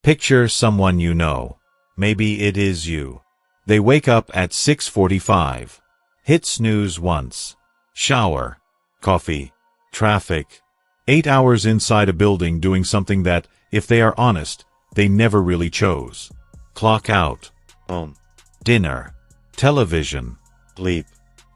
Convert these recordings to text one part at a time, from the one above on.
Picture someone you know. Maybe it is you. They wake up at 6:45. Hit snooze once. Shower. Coffee. Traffic. 8 hours inside a building doing something that, if they are honest, they never really chose. Clock out. Home. Dinner. Television. Sleep.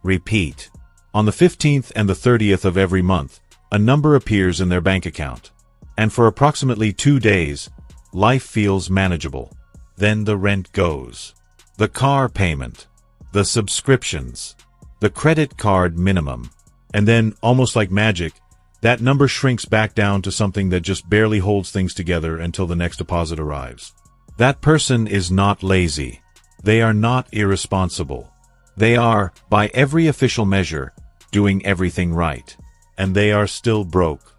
Repeat. On the 15th and the 30th of every month, a number appears in their bank account. And for approximately 2 days, life feels manageable. Then the rent goes. The car payment. The subscriptions. The credit card minimum. And then, almost like magic, that number shrinks back down to something that just barely holds things together until the next deposit arrives. That person is not lazy. They are not irresponsible. They are, by every official measure, doing everything right. And they are still broke.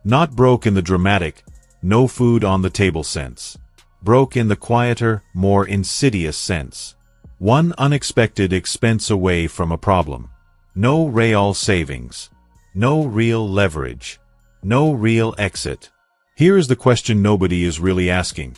Not broke in the dramatic, no food on the table sense. Broke in the quieter, more insidious sense. One unexpected expense away from a problem. No real savings. No real leverage. No real exit. Here is the question nobody is really asking.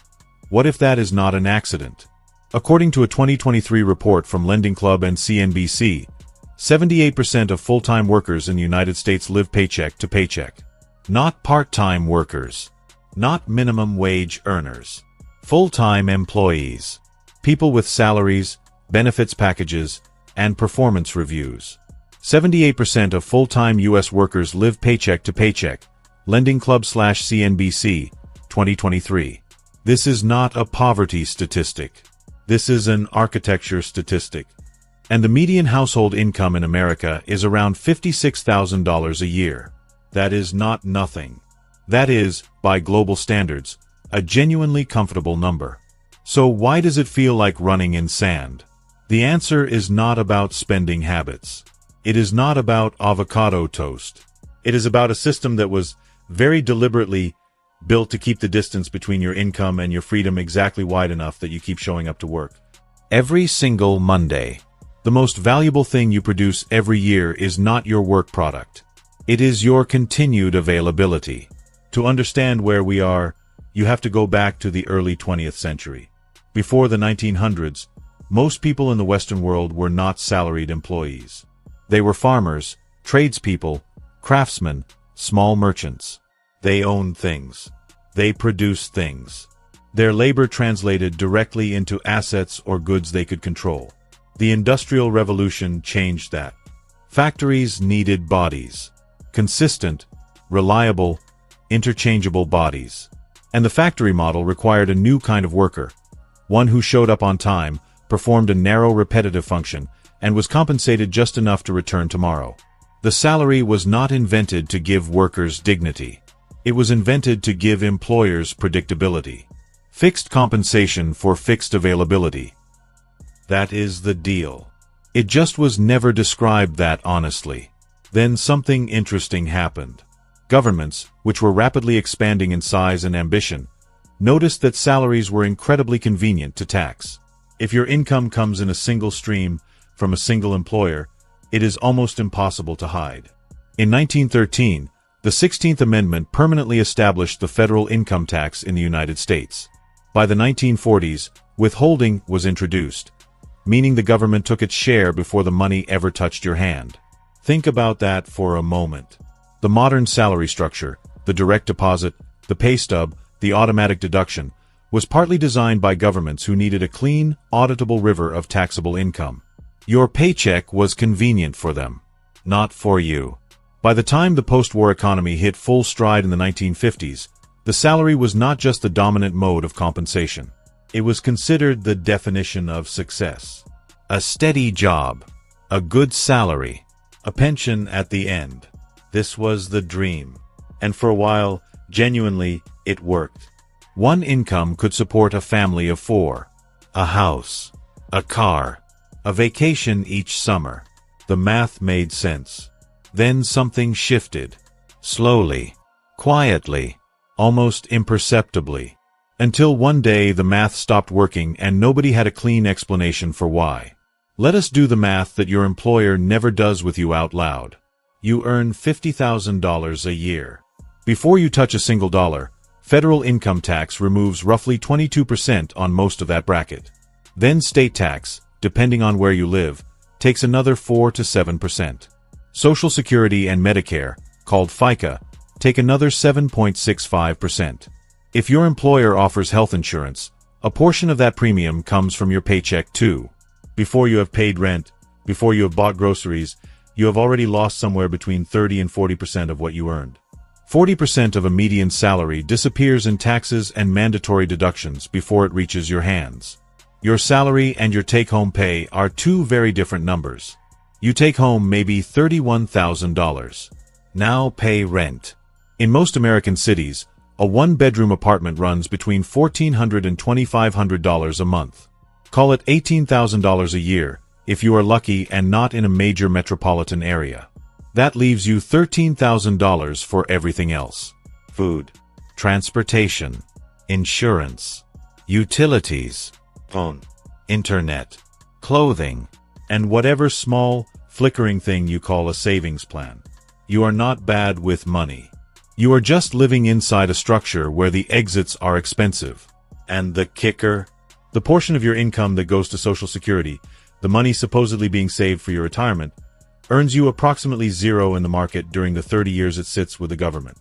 What if that is not an accident? According to a 2023 report from Lending Club and CNBC, 78% of full-time workers in the United States live paycheck to paycheck. Not part-time workers. Not minimum wage earners. Full-time employees. People with salaries, benefits packages, and performance reviews. 78% of full-time U.S. workers live paycheck to paycheck. Lending Club/CNBC, 2023. This is not a poverty statistic. This is an architecture statistic. And the median household income in America is around $56,000 a year. That is not nothing. That is, by global standards, a genuinely comfortable number. So why does it feel like running in sand? The answer is not about spending habits. It is not about avocado toast. It is about a system that was very deliberately built to keep the distance between your income and your freedom exactly wide enough that you keep showing up to work. Every single Monday. The most valuable thing you produce every year is not your work product. It is your continued availability. To understand where we are, you have to go back to the early 20th century. Before the 1900s, most people in the Western world were not salaried employees. They were farmers, tradespeople, craftsmen, small merchants. They owned things. They produced things. Their labor translated directly into assets or goods they could control. The Industrial Revolution changed that. Factories needed bodies. Consistent, reliable, interchangeable bodies. And the factory model required a new kind of worker. One who showed up on time, performed a narrow repetitive function, and was compensated just enough to return tomorrow. The salary was not invented to give workers dignity. It was invented to give employers predictability. Fixed compensation for fixed availability. That is the deal. It just was never described that honestly. Then something interesting happened. Governments, which were rapidly expanding in size and ambition, noticed that salaries were incredibly convenient to tax. If your income comes in a single stream from a single employer, it is almost impossible to hide. In 1913, the 16th Amendment permanently established the federal income tax in the United States. By the 1940s, withholding was introduced, meaning the government took its share before the money ever touched your hand. Think about that for a moment. The modern salary structure, the direct deposit, the pay stub, the automatic deduction, was partly designed by governments who needed a clean, auditable river of taxable income. Your paycheck was convenient for them, not for you. By the time the post-war economy hit full stride in the 1950s, the salary was not just the dominant mode of compensation. It was considered the definition of success. A steady job, a good salary, a pension at the end. This was the dream. And for a while, genuinely, it worked. One income could support a family of 4. A house, a car, a vacation each summer. The math made sense. Then something shifted. Slowly, quietly, almost imperceptibly. Until one day the math stopped working and nobody had a clean explanation for why. Let us do the math that your employer never does with you out loud. You earn $50,000 a year. Before you touch a single dollar, Federal income tax removes roughly 22% on most of that bracket. Then state tax, depending on where you live, takes another 4 to 7%. Social Security and Medicare, called FICA, take another 7.65%. If your employer offers health insurance, a portion of that premium comes from your paycheck too. Before you have paid rent, before you have bought groceries, you have already lost somewhere between 30 and 40% of what you earned. 40% of a median salary disappears in taxes and mandatory deductions before it reaches your hands. Your salary and your take-home pay are two very different numbers. You take home maybe $31,000. Now pay rent. In most American cities, a one-bedroom apartment runs between $1,400 and $2,500 a month. Call it $18,000 a year, if you are lucky and not in a major metropolitan area. That leaves you $13,000 for everything else. Food, transportation, insurance, utilities, phone, internet, clothing, and whatever small, flickering thing you call a savings plan. You are not bad with money. You are just living inside a structure where the exits are expensive. And the kicker? The portion of your income that goes to Social Security, the money supposedly being saved for your retirement, earns you approximately zero in the market during the 30 years it sits with the government.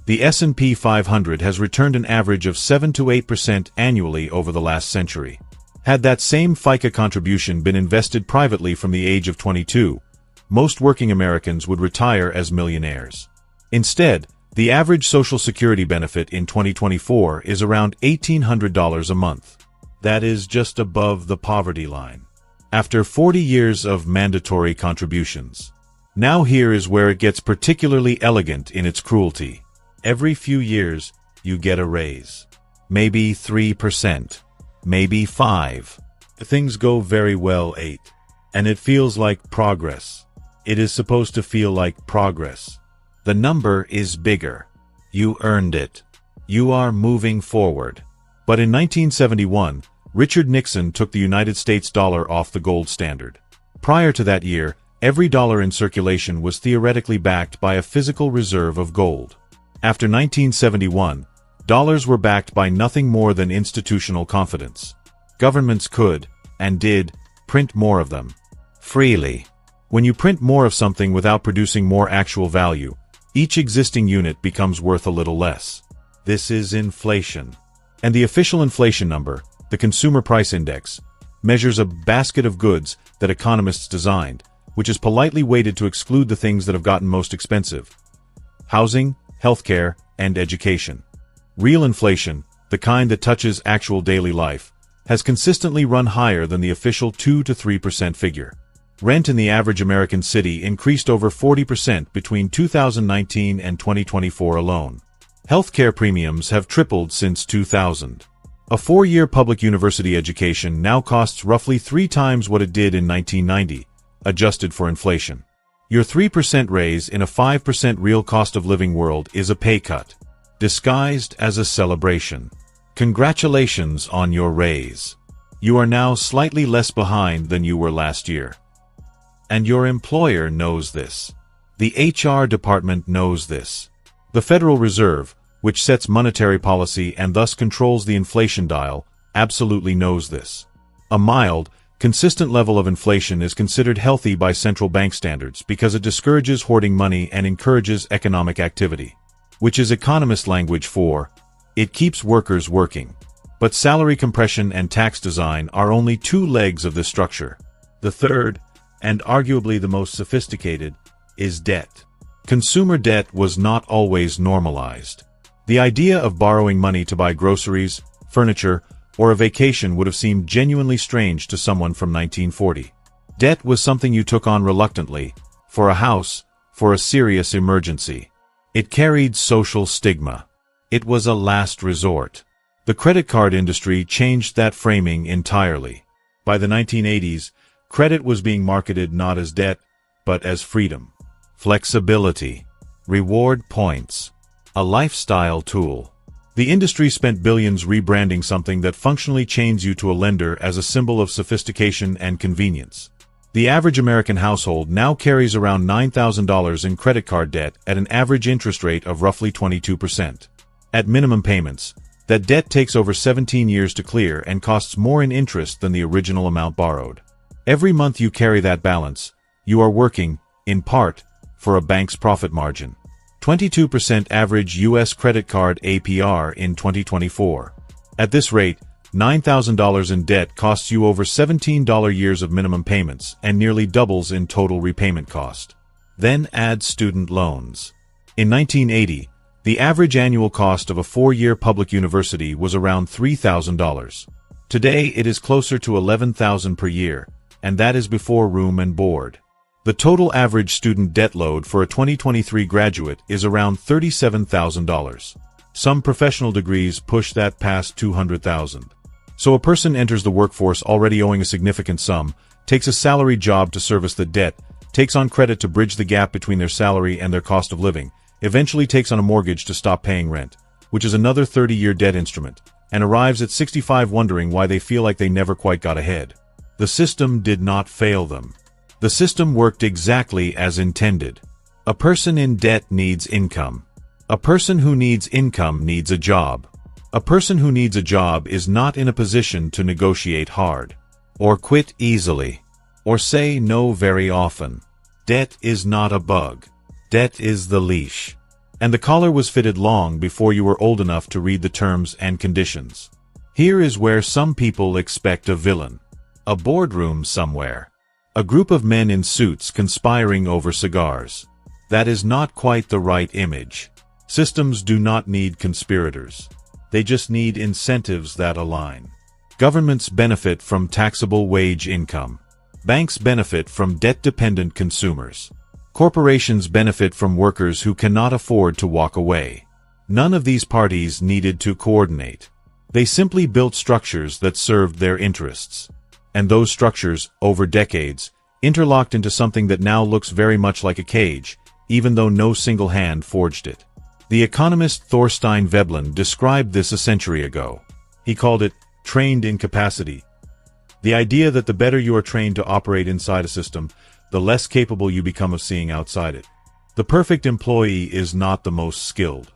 The S&P 500 has returned an average of 7 to 8% annually over the last century. Had that same FICA contribution been invested privately from the age of 22, most working Americans would retire as millionaires. Instead, the average Social Security benefit in 2024 is around $1,800 a month. That is just above the poverty line. After 40 years of mandatory contributions. Now here is where it gets particularly elegant in its cruelty. Every few years, you get a raise. Maybe 3%. Maybe 5%. Things go very well 8%. And it feels like progress. It is supposed to feel like progress. The number is bigger. You earned it. You are moving forward. But in 1971, Richard Nixon took the United States dollar off the gold standard. Prior to that year, every dollar in circulation was theoretically backed by a physical reserve of gold. After 1971, dollars were backed by nothing more than institutional confidence. Governments could, and did, print more of them. Freely. When you print more of something without producing more actual value, each existing unit becomes worth a little less. This is inflation. And the official inflation number, the Consumer Price Index, measures a basket of goods that economists designed, which is politely weighted to exclude the things that have gotten most expensive: housing, healthcare, and education. Real inflation, the kind that touches actual daily life, has consistently run higher than the official 2 to 3% figure. Rent in the average American city increased over 40% between 2019 and 2024 alone. Healthcare premiums have tripled since 2000. A 4-year public university education now costs roughly 3 times what it did in 1990, adjusted for inflation. Your 3% raise in a 5% real cost of living world is a pay cut, disguised as a celebration. Congratulations on your raise. You are now slightly less behind than you were last year. And your employer knows this. The HR department knows this. The Federal Reserve, which sets monetary policy and thus controls the inflation dial, absolutely knows this. A mild, consistent level of inflation is considered healthy by central bank standards because it discourages hoarding money and encourages economic activity, which is economist language for, it keeps workers working. But salary compression and tax design are only 2 legs of this structure. The third, and arguably the most sophisticated, is debt. Consumer debt was not always normalized. The idea of borrowing money to buy groceries, furniture, or a vacation would have seemed genuinely strange to someone from 1940. Debt was something you took on reluctantly, for a house, for a serious emergency. It carried social stigma. It was a last resort. The credit card industry changed that framing entirely. By the 1980s, credit was being marketed not as debt, but as freedom, flexibility, reward points, a lifestyle tool. The industry spent billions rebranding something that functionally chains you to a lender as a symbol of sophistication and convenience. The average American household now carries around $9,000 in credit card debt at an average interest rate of roughly 22%. At minimum payments, that debt takes over 17 years to clear and costs more in interest than the original amount borrowed. Every month you carry that balance, you are working, in part, for a bank's profit margin. 22% average U.S. credit card APR in 2024. At this rate, $9,000 in debt costs you over $17 years of minimum payments and nearly doubles in total repayment cost. Then add student loans. In 1980, the average annual cost of a 4-year public university was around $3,000. Today it is closer to $11,000 per year, and that is before room and board. The total average student debt load for a 2023 graduate is around $37,000. Some professional degrees push that past $200,000. So a person enters the workforce already owing a significant sum, takes a salaried job to service the debt, takes on credit to bridge the gap between their salary and their cost of living, eventually takes on a mortgage to stop paying rent, which is another 30-year debt instrument, and arrives at 65 wondering why they feel like they never quite got ahead. The system did not fail them. The system worked exactly as intended. A person in debt needs income. A person who needs income needs a job. A person who needs a job is not in a position to negotiate hard, or quit easily, or say no very often. Debt is not a bug. Debt is the leash. And the collar was fitted long before you were old enough to read the terms and conditions. Here is where some people expect a villain. A boardroom somewhere. A group of men in suits conspiring over cigars. That is not quite the right image. Systems do not need conspirators. They just need incentives that align. Governments benefit from taxable wage income. Banks benefit from debt-dependent consumers. Corporations benefit from workers who cannot afford to walk away. None of these parties needed to coordinate. They simply built structures that served their interests. And those structures, over decades, interlocked into something that now looks very much like a cage, even though no single hand forged it. The economist Thorstein Veblen described this a century ago. He called it trained incapacity. The idea that the better you are trained to operate inside a system, the less capable you become of seeing outside it. The perfect employee is not the most skilled.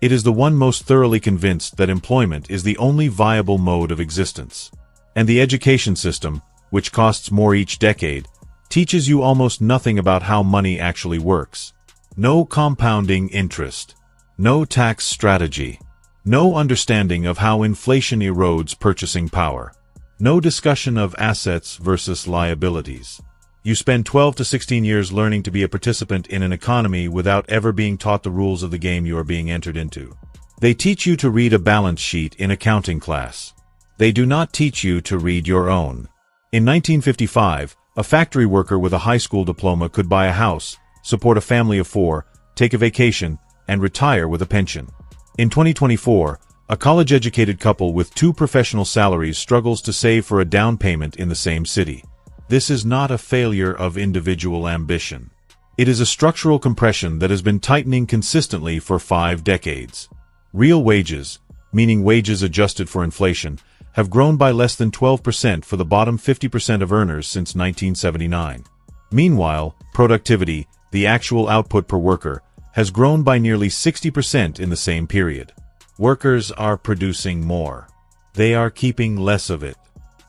It is the one most thoroughly convinced that employment is the only viable mode of existence. And the education system, which costs more each decade, teaches you almost nothing about how money actually works. No compounding interest. No tax strategy. No understanding of how inflation erodes purchasing power. No discussion of assets versus liabilities. You spend 12 to 16 years learning to be a participant in an economy without ever being taught the rules of the game you are being entered into. They teach you to read a balance sheet in accounting class. They do not teach you to read your own. In 1955, a factory worker with a high school diploma could buy a house, support a family of 4, take a vacation, and retire with a pension. In 2024, a college-educated couple with 2 professional salaries struggles to save for a down payment in the same city. This is not a failure of individual ambition. It is a structural compression that has been tightening consistently for 5 decades. Real wages, meaning wages adjusted for inflation, have grown by less than 12% for the bottom 50% of earners since 1979. Meanwhile, productivity, the actual output per worker, has grown by nearly 60% in the same period. Workers are producing more. They are keeping less of it.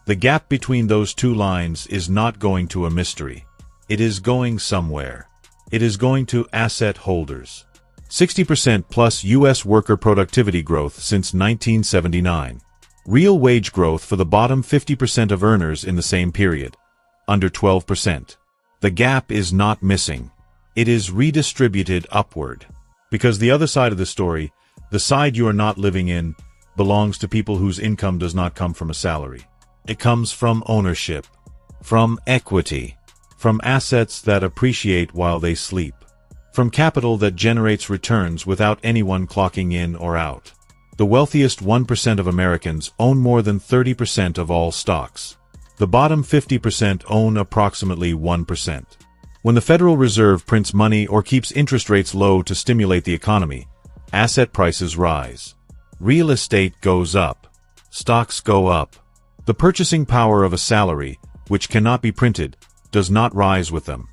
The gap between those two lines is not going to a mystery. It is going somewhere. It is going to asset holders. 60% plus U.S. worker productivity growth since 1979. Real wage growth for the bottom 50% of earners in the same period, under 12%. The gap is not missing. It is redistributed upward. Because the other side of the story, the side you are not living in, belongs to people whose income does not come from a salary. It comes from ownership, from equity, from assets that appreciate while they sleep, from capital that generates returns without anyone clocking in or out. The wealthiest 1% of Americans own more than 30% of all stocks. The bottom 50% own approximately 1%. When the Federal Reserve prints money or keeps interest rates low to stimulate the economy, asset prices rise. Real estate goes up. Stocks go up. The purchasing power of a salary, which cannot be printed, does not rise with them.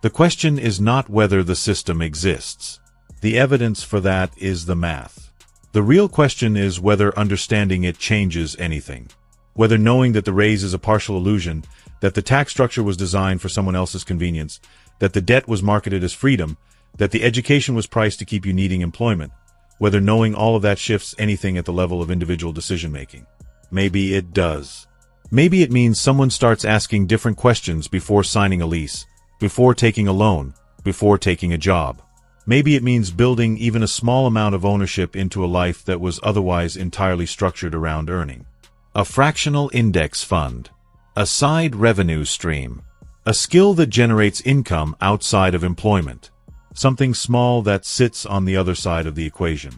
The question is not whether the system exists. The evidence for that is the math. The real question is whether understanding it changes anything. Whether knowing that the raise is a partial illusion, that the tax structure was designed for someone else's convenience, that the debt was marketed as freedom, that the education was priced to keep you needing employment, whether knowing all of that shifts anything at the level of individual decision-making. Maybe it does. Maybe it means someone starts asking different questions before signing a lease, before taking a loan, before taking a job. Maybe it means building even a small amount of ownership into a life that was otherwise entirely structured around earning. A fractional index fund. A side revenue stream. A skill that generates income outside of employment. Something small that sits on the other side of the equation.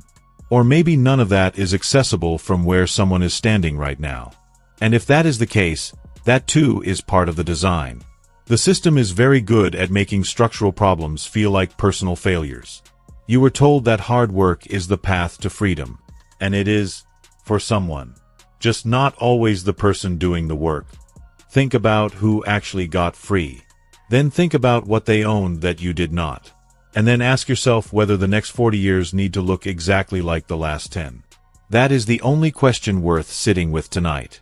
Or maybe none of that is accessible from where someone is standing right now. And if that is the case, that too is part of the design. The system is very good at making structural problems feel like personal failures. You were told that hard work is the path to freedom. And it is, for someone. Just not always the person doing the work. Think about who actually got free. Then think about what they owned that you did not. And then ask yourself whether the next 40 years need to look exactly like the last 10. That is the only question worth sitting with tonight.